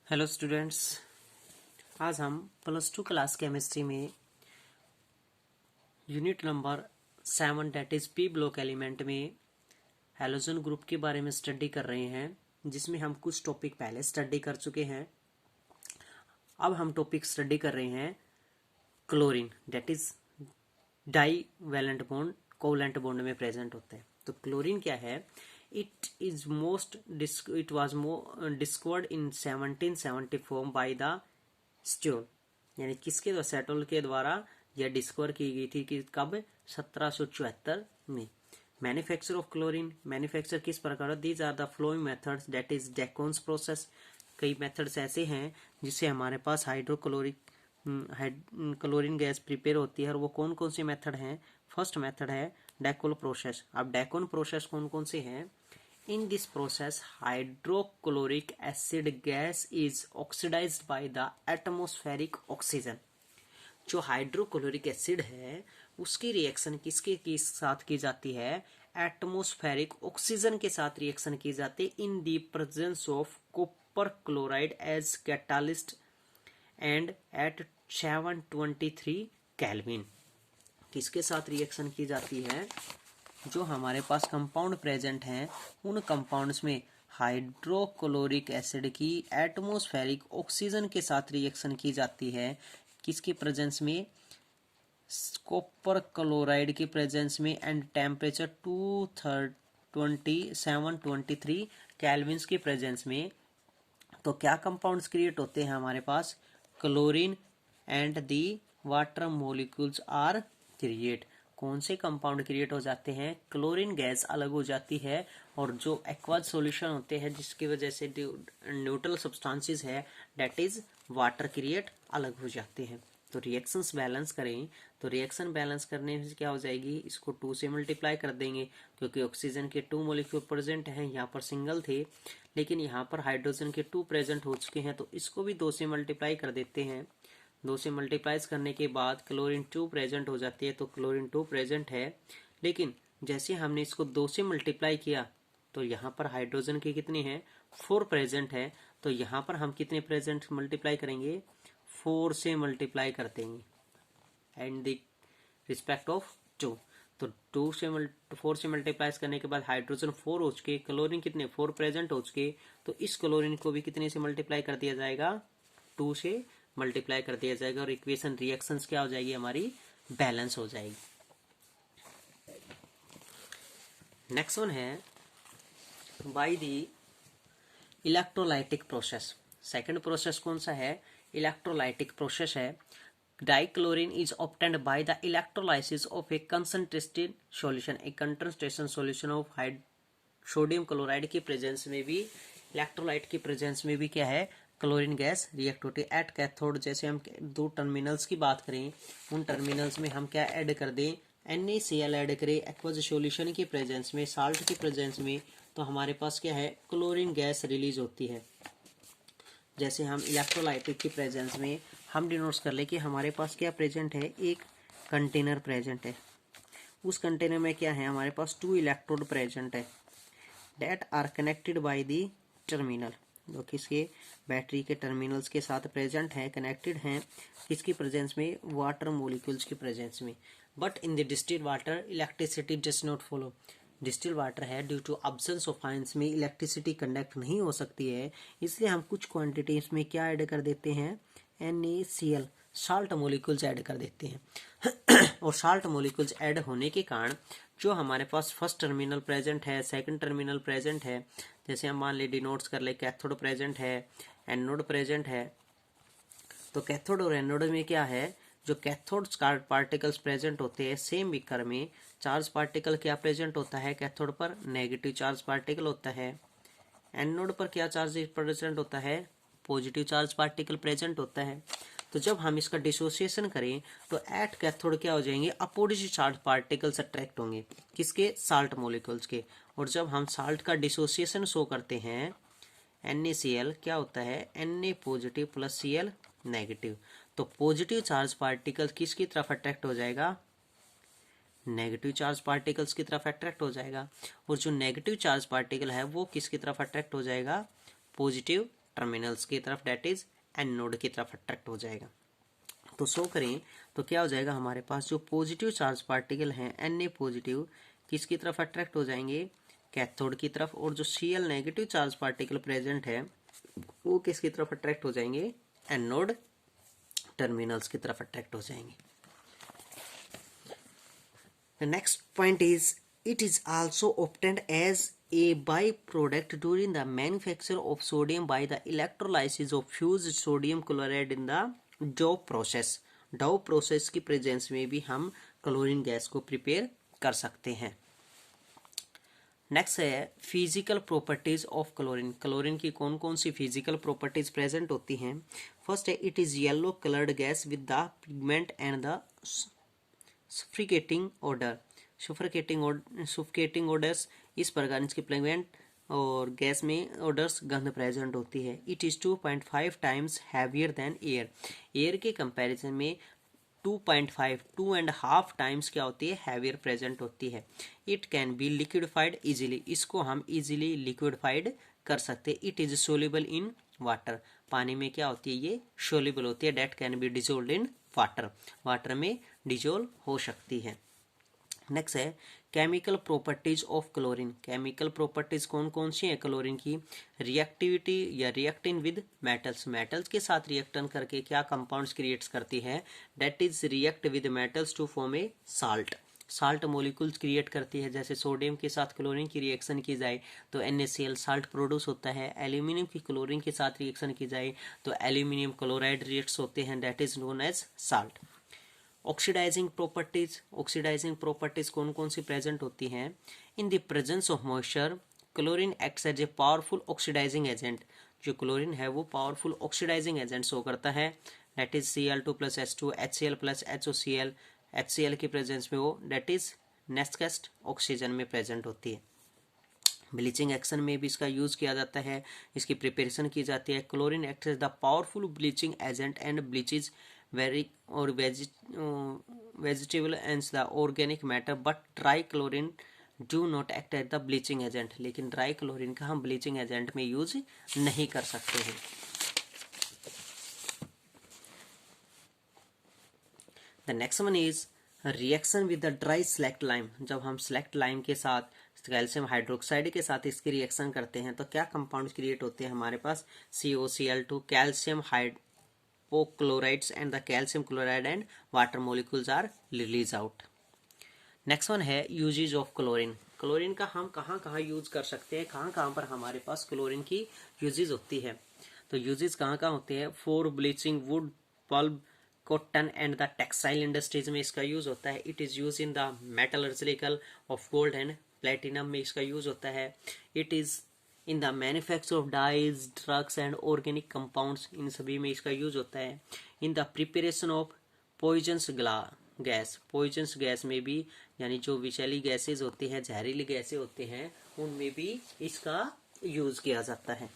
Hello students, आज हम +2 class chemistry में unit number 7 that is P block element में हैलोजन ग्रुप के बारे में स्टडी कर रहे हैं, जिसमें हम कुछ टॉपिक पहले स्टडी कर चुके हैं। अब हम टॉपिक स्टडी कर रहे हैं chlorine, that is divalent bond covalent bond में प्रेजेंट होता है। तो क्लोरीन क्या है? It was discovered in 1774 by the Stoll, यानी किसके द्वारा? सेटोल के द्वारा यह डिस्कवर की गई थी कि कब? 1774 में। मैन्युफैक्चर ऑफ क्लोरीन, मैन्युफैक्चर किस प्रकार? These are the following methods, that is Deacon's process. कई मेथड्स ऐसे हैं जिससे हमारे पास हाइड्रोक्लोरिक क्लोरीन गैस प्रिपेयर होती है, और वो कौन कौन सी मेथड हैं? फर्स्ट मेथड है डेकोन प्रोसेस। अब डेकोन प्रोसेस कौन कौन से हैं? In this process, hydrochloric acid gas is oxidized by the atmospheric oxygen. जो हाइड्रोक्लोरिक एसिड है उसकी रिएक्शन किसके साथ की जाती है? एटमोस्फेरिक ऑक्सीजन के साथ रिएक्शन की जाती है in the presence of copper chloride as catalyst and at 723 kelvin. किसके साथ रिएक्शन की जाती है? जो हमारे पास कंपाउंड प्रेजेंट हैं उन कंपाउंड्स में हाइड्रोक्लोरिक एसिड की एटमॉस्फेरिक ऑक्सीजन के साथ रिएक्शन की जाती है। किसके प्रेजेंस में? कॉपर क्लोराइड के प्रेजेंस में, एंड टेम्परेचर 723 केल्विन के प्रेजेंस में। तो क्या कंपाउंड्स क्रिएट होते हैं हमारे पास? Chlorine and the water molecules are create. कौन से कंपाउंड क्रिएट हो जाते हैं? क्लोरीन गैस अलग हो जाती है, और जो एक्वाज सॉल्यूशन होते हैं जिसकी वजह से न्यूट्रल सब्सटेंसेस है, डेट इज वाटर क्रिएट अलग हो जाते हैं। तो रिएक्शंस बैलेंस करें, तो रिएक्शन बैलेंस करने से क्या हो जाएगी? इसको 2 से मल्टीप्लाई कर देंगे, क्योंकि ऑक्सीजन के 2 मॉलिक्यूल प्रेजेंट हैं, यहाँ पर सिंगल थे, लेकिन यहाँ पर हाइड्रोजन के 2 प्रेजेंट हो चुके हैं, तो इसको भी 2 से मल्टीप्लाई कर देते हैं। 2 से मल्टीप्लाइज करने के बाद क्लोरीन 2 प्रेजेंट हो जाती है, तो क्लोरीन 2 प्रेजेंट है, लेकिन जैसे हमने इसको 2 से मल्टीप्लाई किया तो यहाँ पर हाइड्रोजन के कितने हैं? 4 प्रेजेंट है, तो यहाँ पर हम कितने प्रेजेंट मल्टीप्लाई करेंगे? 4 से मल्टीप्लाई कर देंगे एंड द रिस्पेक्ट ऑफ 2। तो 4 से मल्टीप्लाई करने के बाद हाइड्रोजन 4 हो चुके, क्लोरीन कितने? 4 प्रेजेंट हो चुके, तो इस क्लोरीन को भी कितने से मल्टीप्लाई कर दिया जाएगा? 2 से मल्टीप्लाई कर दिया जाएगा, और इक्वेशन रिएक्शंस क्या हो जाएगी? हमारी बैलेंस हो जाएगी। नेक्स्ट वन है by the electrolytic process. Second process कौन सा है? इलेक्ट्रोलाइटिक प्रोसेस है। Dichlorine is obtained by the electrolysis of A concentrated solution. A concentration solution of sodium chloride की प्रेजेंस में भी, इलेक्ट्रोलाइट की प्रेजेंस में भी क्या है? क्लोरीन गैस रिएक्ट होती है एट कैथोड। जैसे हम 2 टर्मिनल्स की बात करें, उन टर्मिनल्स में हम क्या ऐड कर दें? NaCl ऐड करें एक्वस सॉल्यूशन की प्रेजेंस में, साल्ट की प्रेजेंस में, तो हमारे पास क्या है? क्लोरीन गैस रिलीज होती है। जैसे हम इलेक्ट्रोलाइटिक की प्रेजेंस में हम डिनोट कर ले कि हमारे पास क्या प्रेजेंट है? एक कंटेनर प्रेजेंट है, उस कंटेनर में क्या है? हमारे पास 2 इलेक्ट्रोड प्रेजेंट है, that are connected by the terminal. जो किसके? बैटरी के टर्मिनल्स के साथ प्रेजेंट है, कनेक्टेड हैं, किसकी प्रेजेंस में? वाटर मॉलिक्यूल्स की प्रेजेंस में। But in the distilled water electricity does not follow. Distilled water है, due to absence of ions में इलेक्ट्रिसिटी कंडक्ट नहीं हो सकती है, इसलिए हम कुछ क्वांटिटीज में क्या ऐड कर देते हैं? NaCl साल्ट मॉलिक्यूल्स ऐड कर देते हैं। और साल्ट मॉलिक्यूल्स ऐड होने के कारण जो हमारे पास फर्स्ट टर्मिनल प्रेजेंट है, सेकंड टर्मिनल प्रेजेंट है, जैसे हम मान ले डिनोट्स कर ले, कैथोड प्रेजेंट है, एनोड प्रेजेंट है, तो कैथोड और एनोड में क्या है? जो कैथोड पार्टिकल्स प्रेजेंट होते हैं, सेम बीकर में चार्ज पार्टिकल क्या प्रेजेंट होता है? कैथोड पर नेगेटिव चार्ज पार्टिकल होता है। एनोड पर क्या चार्ज प्रेजेंट होता है? पॉजिटिव चार्ज पार्टिकल प्रेजेंट होता है। तो जब हम इसका डिसोसिएशन करें तो एट कैथोड क्या हो जाएंगे? अपोजिट चार्ज पार्टिकल्स अट्रैक्ट होंगे, किसके? साल्ट मॉलिक्यूल्स के। और जब हम साल्ट का डिसोसिएशन शो करते हैं, NaCl क्या होता है? Na positive plus Cl negative. तो पॉजिटिव चार्ज पार्टिकल किसकी तरफ अट्रैक्ट हो जाएगा? नेगेटिव चार्ज पार्टिकल्स की तरफ अट्रैक्ट हो जाएगा। और जो नेगेटिव चार्ज पार्टिकल है वो किसकी तरफ अट्रैक्ट हो जाएगा? पॉजिटिव टर्मिनल्स की तरफ, डेट इज एनोड की तरफ अट्रैक्ट हो जाएगा। तो शो करें तो क्या हो जाएगा, हमारे पास जो पॉजिटिव चार्ज पार्टिकल हैं Na पॉजिटिव किसकी तरफ अट्रैक्ट हो जाएंगे, कैथोड की तरफ, और जो Cl negative charge particle present है वो किसकी तरफ अट्रैक्ट हो जाएंगे, एनोड टर्मिनल्स की तरफ अट्रैक्ट हो जाएंगे। The next point is it is also obtained as a byproduct during the manufacture of sodium by the electrolysis of fused sodium chloride in the Dow process। Dow process की presence में भी हम chlorine gas को prepare कर सकते हैं। Next है physical properties of chlorine. Chlorine की कौन कौन सी फिजिकल प्रॉपर्टीज प्रेजेंट होती हैं। फर्स्ट है it is yellow coloured gas with the pigment and the suffocating order. Suffocating orders, इस प्रकार इसके पिगमेंट और गैस में ऑर्डर्स गंध प्रेजेंट होती है। It is 2.5 times heavier than air. Air के कंपैरिजन में 2.5 टाइम्स क्या होती है, हैवियर प्रेजेंट होती है। It can be liquefied easily, इसको हम इजीली लिक्विडिफाइड कर सकते हैं। It is soluble in water, पानी में क्या होती है, ये सोल्यूबल होती है। Date can be dissolve in water, water में डिजोल्व हो सकती है। नेक्स्ट है chemical properties of chlorine. Chemical properties कौन कौन सी है क्लोरीन की। रिएक्टिविटी या रिएक्टिंग विद मेटल्स, मेटल्स के साथ रिएक्टन करके क्या कंपाउंड्स क्रिएट्स करती है, that is react with metals to form a salt. Salt molecules create करती है, जैसे सोडियम के साथ क्लोरीन की रिएक्शन की जाए तो NaCl साल्ट प्रोड्यूस होता है। एल्यूमिनियम की क्लोरीन के साथ रिएक्शन की जाए तो एल्यूमिनियम क्लोराइड रिएक्ट्स होते हैं, that is known as salt. Oxidising properties, oxidising properties कौन कौन सी प्रेजेंट होती हैं। In the presence of moisture chlorine acts as a powerful oxidising agent. जो क्लोरीन है वो पावरफुल ऑक्सीडाइजिंग एजेंट शो करता है, that is Cl2 + H2 HCl + HOCl। HCl की प्रेजेंस में वो दैट इज नेक्स्ट ऑक्सीजन में प्रेजेंट होती है। ब्लीचिंग एक्शन में भी इसका यूज किया जाता है, इसकी प्रिपरेशन की जाती है। Chlorine acts as the powerful bleaching agent and bleaches very or vegetable and the organic matter, but dry chlorine do not act as the bleaching agent। लेकिन ड्राई क्लोरीन का हम ब्लीचिंग एजेंट में use नहीं कर सकते हैं। The next one is reaction with the dry select lime। जब हम select lime के साथ कैल्शियम हाइड्रोक्साइड के साथ इसकी रिएक्शन करते हैं तो क्या कंपाउंड क्रिएट होते हैं हमारे पास, COCl2, calcium chlorides and the calcium chloride and water molecules are released out। Next one है यूजेज ऑफ क्लोरीन। क्लोरीन का हम कहाँ कहाँ यूज कर सकते हैं, कहाँ कहाँ पर हमारे पास क्लोरीन की यूजेज होती है। तो यूजेज कहाँ कहाँ होते हैं, for bleaching wood, pulp, cotton and the textile industries में इसका यूज होता है। It is use in the metallurgical of gold and platinum में इसका यूज होता है। It is in the manufacture of dyes, drugs and organic compounds, इन सभी में इसका यूज होता है। In the preparation of poisonous gas, poisonous gas में भी, यानी जो विषैली गैसेज होती हैं, जहरीली गैसें होते हैं, उनमें भी इसका यूज किया जाता है।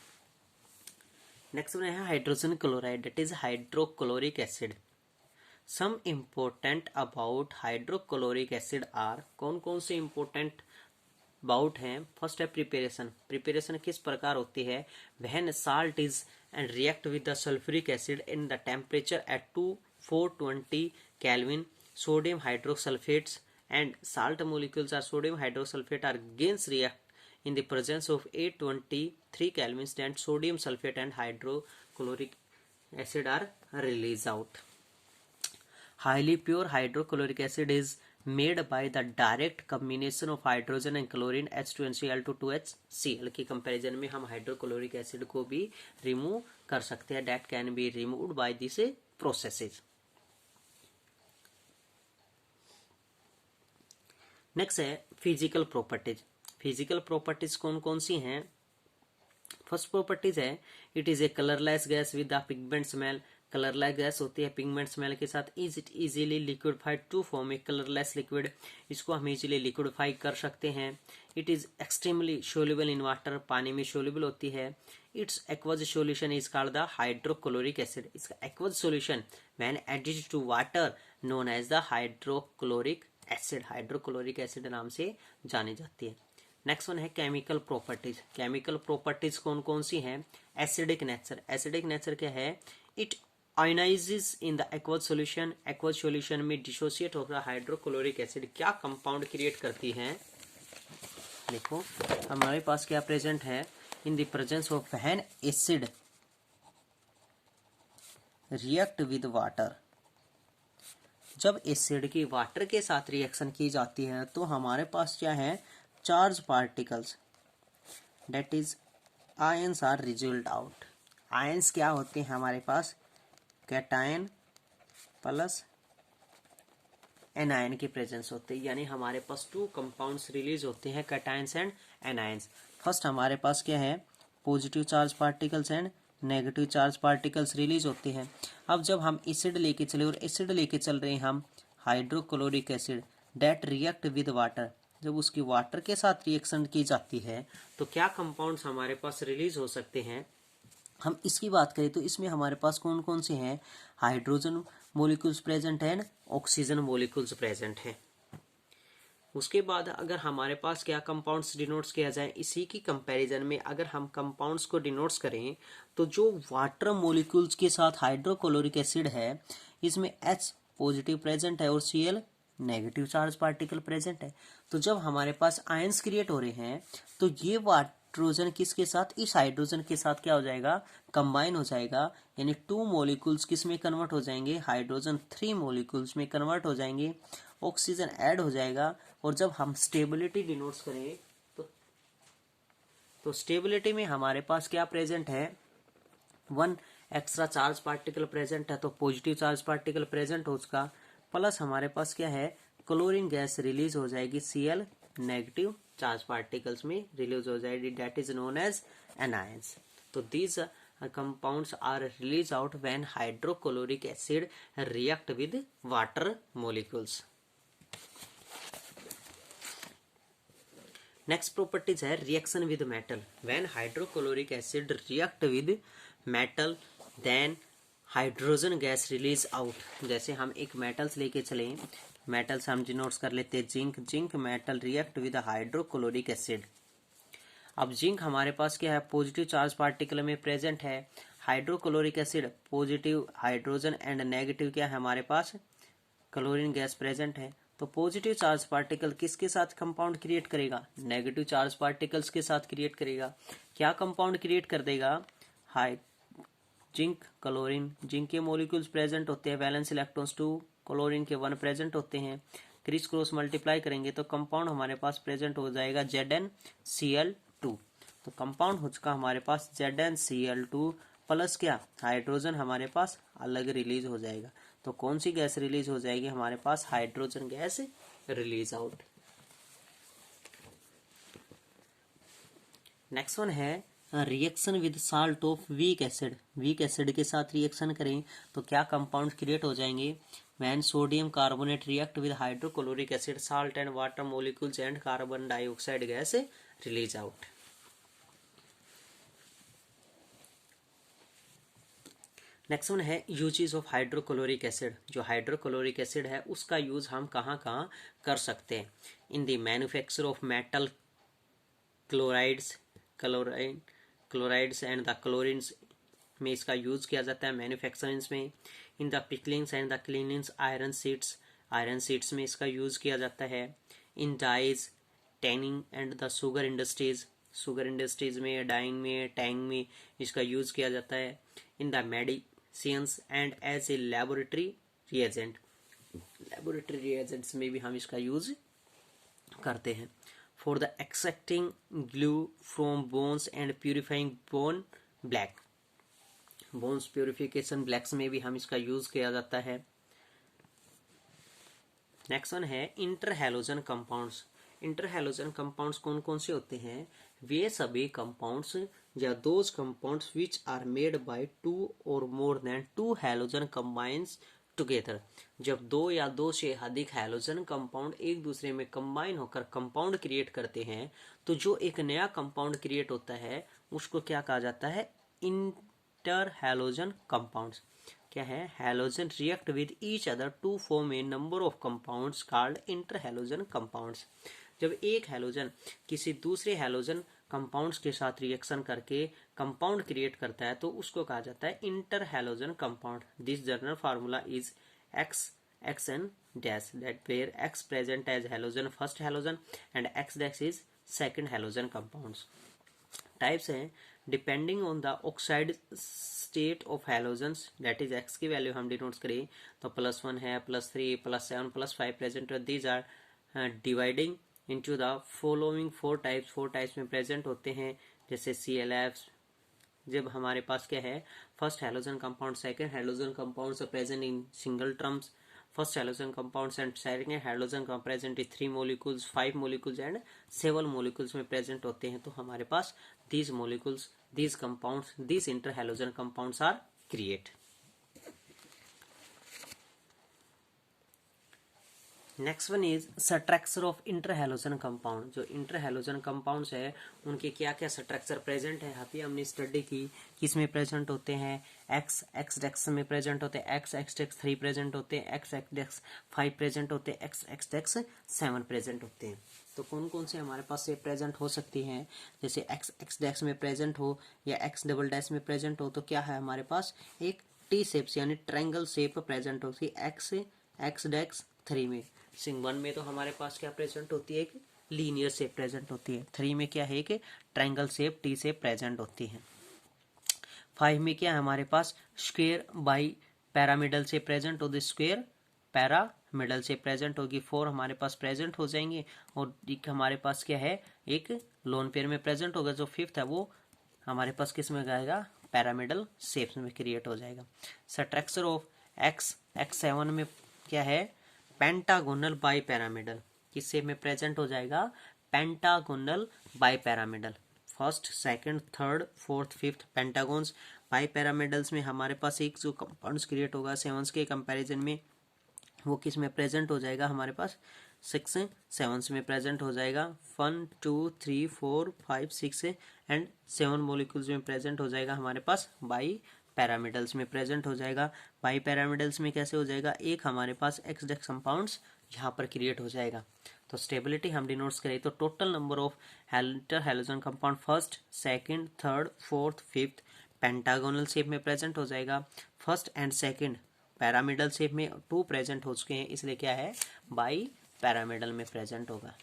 नेक्स्ट वन है hydrogen chloride, that is hydrochloric acid. Some important about hydrochloric acid are, कौन कौन से इम्पोर्टेंट बाउट हैं। फर्स्ट है प्रिपरेशन। प्रिपरेशन किस प्रकार होती है, when salt is and react with the sulphuric acid in the temperature at 420 Kelvin, sodium hydrosulfates and salt molecules are sodium hydrosulfate are against react in the presence of 823 Kelvin, then sodium sulfate and hydrochloric acid are released out। Highly pure hydrochloric acid is made by the direct combination of hydrogen and chlorine H2Cl to 2HCl। की comparison में हम hydrochloric acid को भी remove कर सकते हैं, that can be removed by these processes। Next है physical properties. Physical properties कौन कौन सी हैं। फर्स्ट प्रॉपर्टीज है it is a colourless gas with the pigment smell. Colourless gas होती है पिगमेंट स्मेल के साथ। Is it easily liquidified to form a colourless liquid, इसको हम इजीली लिक्विडिफाई कर सकते हैं। It is extremely soluble in water, पानी में सोल्यूबल होती है। Its aqueous solution is called the hydrochloric acid. इसका एक्वज solution when added to water known as the hydrochloric acid, hydrochloric acid नाम से जानी जाती है। नेक्स्ट वन है केमिकल प्रॉपर्टीज। केमिकल प्रॉपर्टीज कौन कौन सी हैं। एसिडिक नेचर, एसिडिक नेचर क्या है, it ionises in the aqueous solution, aqueous solution में डिसोसिएट होकर हाइड्रोक्लोरिक एसिड क्या कंपाउंड क्रिएट करती है। देखो हमारे पास क्या प्रेजेंट है, in the presence of when acid react with water, जब एसिड की वाटर के साथ रिएक्शन की जाती है तो हमारे पास क्या है, charge particles, that is ions are result out. Ions क्या होते हैं हमारे पास, कैटायन प्लस एनायन की प्रेजेंस होते हैं, यानी हमारे पास टू कंपाउंड्स रिलीज होते हैं, कैटायंस एंड एनायंस। फर्स्ट हमारे पास क्या है, positive charge particles and negative charge particles release होते हैं। अब जब हम एसिड लेके चले और एसिड लेके चल रहे हैं हम hydrochloric acid that react with water, जब उसकी वाटर के साथ रिएक्शन की जाती है तो क्या कंपाउंड्स हमारे पास रिलीज हो सकते हैं। हम इसकी बात करें तो इसमें हमारे पास कौन कौन से हैं, हाइड्रोजन मॉलिक्यूल्स प्रेजेंट है, ऑक्सीजन मॉलिक्यूल्स प्रेजेंट है। उसके बाद अगर हमारे पास क्या कंपाउंड्स डिनोट्स किया जाए, इसी की कंपैरिजन में अगर हम कंपाउंड्स को डिनोट्स करें तो जो वाटर मॉलिक्यूल्स के साथ हाइड्रोक्लोरिक एसिड है इसमें H पॉजिटिव प्रेजेंट है और Cl negative charge particle present है। तो जब हमारे पास आयंस क्रिएट हो रहे हैं तो ये हाइड्रोजन किसके साथ, इस हाइड्रोजन के साथ क्या हो जाएगा, कंबाइन हो जाएगा, यानी टू मॉलिक्यूल्स किस में कन्वर्ट हो जाएंगे, हाइड्रोजन 3 मॉलिक्यूल्स में कन्वर्ट हो जाएंगे, ऑक्सीजन ऐड हो जाएगा। और जब हम स्टेबिलिटी डिनोट्स करें तो स्टेबिलिटी में हमारे पास क्या प्रेजेंट है, 1 एक्स्ट्रा चार्ज पार्टिकल प्रेजेंट है, तो पॉजिटिव चार्ज पार्टिकल प्रेजेंट हो उसका, प्लस हमारे पास क्या है, क्लोरीन गैस रिलीज हो जाएगी, Cl नेगेटिव चार्ज पार्टिकल्स में रिलीज हो जाएगी, that is known as anions. तो these compounds are released out when hydrochloric acid react with water molecules. Next properties है reaction with metal. When hydrochloric acid react with metal, then hydrogen gas release out. जैसे हम एक metals लेके चले, metals हम denotes कर लेते हैं zinc, zinc metal react with hydrochloric acid. अब जिंक हमारे पास क्या है, पॉजिटिव चार्ज पार्टिकल में प्रेजेंट है, hydrochloric acid positive hydrogen and negative क्या है हमारे पास, क्लोरीन गैस प्रेजेंट है। तो पॉजिटिव चार्ज पार्टिकल किसके साथ कंपाउंड क्रिएट करेगा, नेगेटिव चार्ज पार्टिकल्स के साथ क्रिएट करेगा। क्या कंपाउंड क्रिएट कर देगा, हाई जिंक क्लोरीन, जिंक के मॉलिक्यूल्स प्रेजेंट होते हैं, वैलेंस इलेक्ट्रॉन्स 2, क्लोरीन के 1 प्रेजेंट होते हैं, क्रिस क्रॉस मल्टीप्लाई करेंगे तो कंपाउंड हमारे पास प्रेजेंट हो जाएगा ZnCl2। तो कंपाउंड हो चुका हमारे पास ZnCl2 प्लस क्या, हाइड्रोजन हमारे पास अलग रिलीज हो जाएगा। तो कौन सी गैस रिलीज हो जाएगी हमारे पास, hydrogen gas release out. Next one है reaction with salt of weak acid. Weak acid के साथ रिएक्शन करें तो क्या कंपाउंड क्रिएट हो जाएंगे, when sodium carbonate react with hydrochloric acid, salt and water molecules and carbon dioxide gas release out. Next one है uses of hydrochloric acid. जो hydrochloric acid है उसका यूज हम कहाँ कहाँ कर सकते हैं, in the manufacture of metal chlorides, chlorides and the chlorines में इसका यूज किया जाता है मैन्युफैक्चरिंग में, in the picklings and the cleanings, iron seeds में इसका यूज किया जाता है, in dyes, tanning and the sugar industries में, डाइंग में, टैंग में इसका यूज किया जाता है, in the medicines and as a laboratory reagents में भी हम इसका यूज करते हैं, for the extracting glue from bones and purifying bone black, bones purification blacks में भी हम इसका यूज किया जाता है। नेक्स्ट वन है इंटरहैलोजन कंपाउंड्स। इंटरहैलोजन कंपाउंड्स कौन कौन से होते हैं, वे सभी कंपाउंड्स या those compounds which are made by 2 और more than 2 halogen combines together. जब 2 या 2 से अधिक हैलोजन कंपाउंड एक दूसरे में कंबाइन होकर कंपाउंड क्रिएट करते हैं तो जो एक नया कंपाउंड क्रिएट होता है उसको क्या कहा जाता है, इंटरहैलोजन कंपाउंड्स। क्या है, halogen react with each other to form a number of compounds called interhalogen compounds. जब एक हैलोजन किसी दूसरे हैलोजन कंपाउंड्स के साथ रिएक्शन करके कंपाउंड क्रिएट करता है तो उसको कहा जाता है inter halogen compound. This general formula is x xn dash that where x present as halogen first halogen and x dash is second halogen compounds। Types हैं depending on the oxide state of halogens, that is X की value हम denote करें तो +1 है, +3, +7, +5 present, these are dividing into the following 4 types में present होते हैं, जैसे ClF। जब हमारे पास क्या है, first halogen compound second halogen compounds are present in single terms, first halogen compounds and second halogen compound present in 3 molecules, 5 molecules and 7 molecules में present होते हैं। तो हमारे पास these molecules, these compounds, these interhalogen compounds are create। Next one is structure of interhalogen compound. जो interhalogen compounds है उनके क्या क्या स्ट्रक्चर प्रेजेंट है, अभी हमने स्टडी की किसमें प्रेजेंट होते हैं, एक्स डेक्स में प्रेजेंट होते हैं, एक्स डेक्स 3 प्रेजेंट होते हैं, एक्स डेक्स 5 प्रेजेंट होते हैं, एक्स डेक्स 7 प्रेजेंट होते हैं। तो कौन कौन से हमारे पास से प्रेजेंट हो सकती हैं, जैसे एक्स डेक्स में प्रेजेंट हो या एक्स डबल डैश में प्रेजेंट हो तो क्या है हमारे पास एक टी शेप यानी ट्रायंगल शेप प्रेजेंट होती है एक्स डेक्स 3 में। सिंग 1 में तो हमारे पास क्या प्रेजेंट होती है, एक लीनियर शेप प्रेजेंट होती है। 3 में क्या है कि triangle shape T shape present होती है। 5 में क्या है हमारे पास स्क्वायर बाई पैरामिडल से प्रेजेंट होती, स्क्वायर पैरामिडल से प्रेजेंट होगी। 4 हमारे पास प्रेजेंट हो जाएंगे और एक हमारे पास क्या है एक लोन पेयर में प्रेजेंट होगा। जो 5th है वो हमारे पास किस में जाएगा, पैरामिडल शेप में क्रिएट हो जाएगा। स्ट्रक्चर ऑफ एक्स7 में क्या है, पेंटागोनल बाई पैरामिडल, किस शेप में प्रेजेंट हो जाएगा, pentagonal bi pyramidal. First second third fourth fifth pentagons bi pyramidals में हमारे पास एक जो कंपाउंड्स क्रिएट होगा 7 के कंपैरिजन में वो किस में प्रेजेंट हो जाएगा, हमारे पास 6 7 में प्रेजेंट हो जाएगा। 1 2 3 4 5 6 एंड 7 मॉलिक्यूल्स में प्रेजेंट हो जाएगा हमारे पास बाई पैरामिडल्स में प्रेजेंट हो जाएगा। बाई पैरामिडल्स में कैसे हो जाएगा, एक हमारे पास एक्स डेक्स कंपाउंड्स यहाँ पर क्रिएट हो जाएगा। तो स्टेबिलिटी हम डिनोट्स करें तो total number of interhalogen compound first second third fourth fifth pentagonal shape में प्रेजेंट हो जाएगा। First and second pyramidal shape में 2 प्रेजेंट हो चुके हैं, इसलिए क्या है बाई पैरामिडल में प्रेजेंट होगा।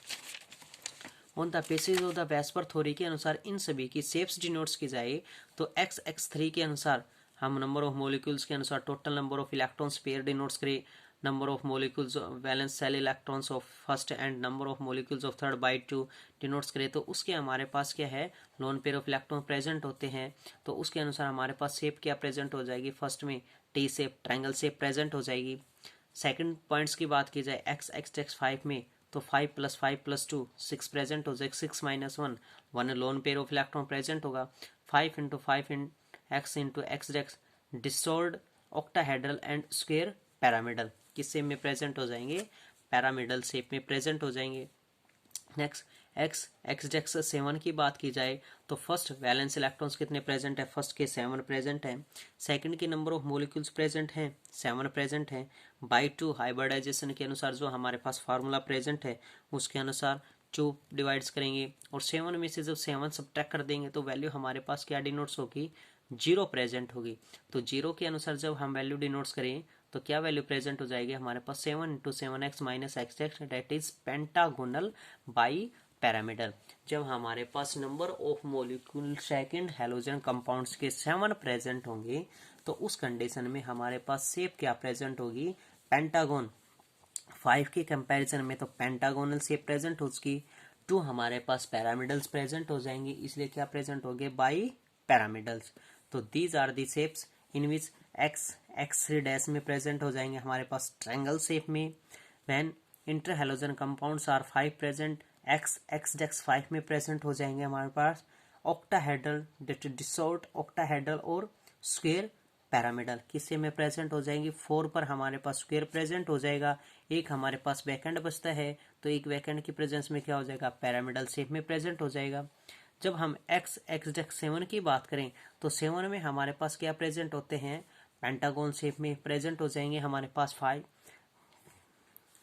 On the basis of the VSEPR theory के अनुसार इन सभी की शेप्स डिनोट्स की जाए तो x3 के अनुसार हम नंबर ऑफ मॉलिक्यूल्स के अनुसार total number of electrons pair denotes करें, number of molecules valence shell electrons of first and number of molecules of third by 2 denotes करें तो उसके हमारे पास क्या है lone pair of electron present होते हैं। तो उसके अनुसार हमारे पास शेप क्या प्रेजेंट हो जाएगी, फर्स्ट में T shape triangle shape present हो जाएगी। सेकंड पॉइंट्स की बात की जाए एक्स 5 में तो 5 + 5 + 2 6 प्रेजेंट हो जाएगा। 6 - 1 lone pair of electron present होगा। 5 × 5 x × x डेक्स distorted octahedral and square pyramidal किस शेप में प्रेजेंट हो जाएंगे, पैरामिडल शेप में प्रेजेंट हो जाएंगे। नेक्स्ट एक्स डेक्स 7 की बात की जाए तो फर्स्ट वैलेंस इलेक्ट्रॉन्स कितने प्रेजेंट है, फर्स्ट के 7 प्रेजेंट हैं। सेकंड के नंबर ऑफ मॉलिक्यूल्स प्रेजेंट हैं 7 प्रेजेंट हैं। बाई 2 हाइब्रिडाइजेशन के अनुसार जो हमारे पास फार्मूला प्रेजेंट है उसके अनुसार 2 डिवाइड्स करेंगे और 7 में से जब 7 सब्ट्रैक्ट कर देंगे तो वैल्यू हमारे पास क्या डिनोट्स होगी, 0 प्रेजेंट होगी। तो 0 के अनुसार जब हम वैल्यू डिनोट्स करें तो क्या वैल्यू प्रेजेंट हो जाएगी हमारे पास 7 × 7x - x डेक्स that is pentagonal bi pyramidal. जब हमारे पास number of molecule second halogen compounds के 7 प्रेजेंट होंगे तो उस कंडीशन में हमारे पास शेप क्या प्रेजेंट होगी, पेंटागोन। 5 के कंपैरिजन में तो पेंटागोनल शेप प्रेजेंट होगी। 2 हमारे पास पैरामिडल्स प्रेजेंट हो जाएंगे, इसलिए क्या प्रेजेंट हो गए बाई पैरामिडल्स। तो these are the shapes in which x3 dash में प्रेजेंट हो जाएंगे हमारे पास ट्रायंगल शेप में। When interhalogen compounds are 5 present X डेक्स 5 में प्रेजेंट हो जाएंगे हमारे पास ऑक्टाहेड्रल डिसॉर्ट ऑक्टाहेड्रल और स्क्वायर पैरामिडल किससे में प्रेजेंट हो जाएंगी। 4 पर हमारे पास स्क्वायर प्रेजेंट हो जाएगा, एक हमारे पास वैकेंट बचता है तो एक वैकेंट की प्रेजेंस में क्या हो जाएगा, पैरामिडल शेप में प्रेजेंट हो जाएगा। जब हम एक्स डेक्स 7 की बात करें तो 7 में हमारे पास क्या प्रेजेंट होते हैं, पेंटागोन शेप में प्रेजेंट हो जाएंगे हमारे पास 5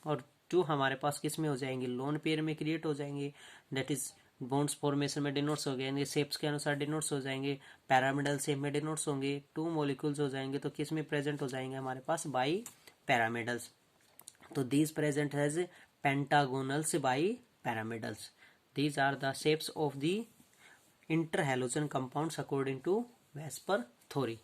और 2 हमारे पास किस में हो जाएंगे, लोन पेयर में क्रिएट हो जाएंगे दैट इज बॉन्ड्स फॉर्मेशन में डिनोट्स हो गए, शेप्स के अनुसार डिनोट्स हो जाएंगे, पैरामिडल शेप में डिनोट्स होंगे, 2 मॉलिक्यूल्स हो जाएंगे तो किस में प्रेजेंट हो जाएंगे हमारे पास बाई पैरामिडल्स। तो these present has pentagonals bi pyramidals. These are the shapes of the interhalogen compounds according to VSEPR theory.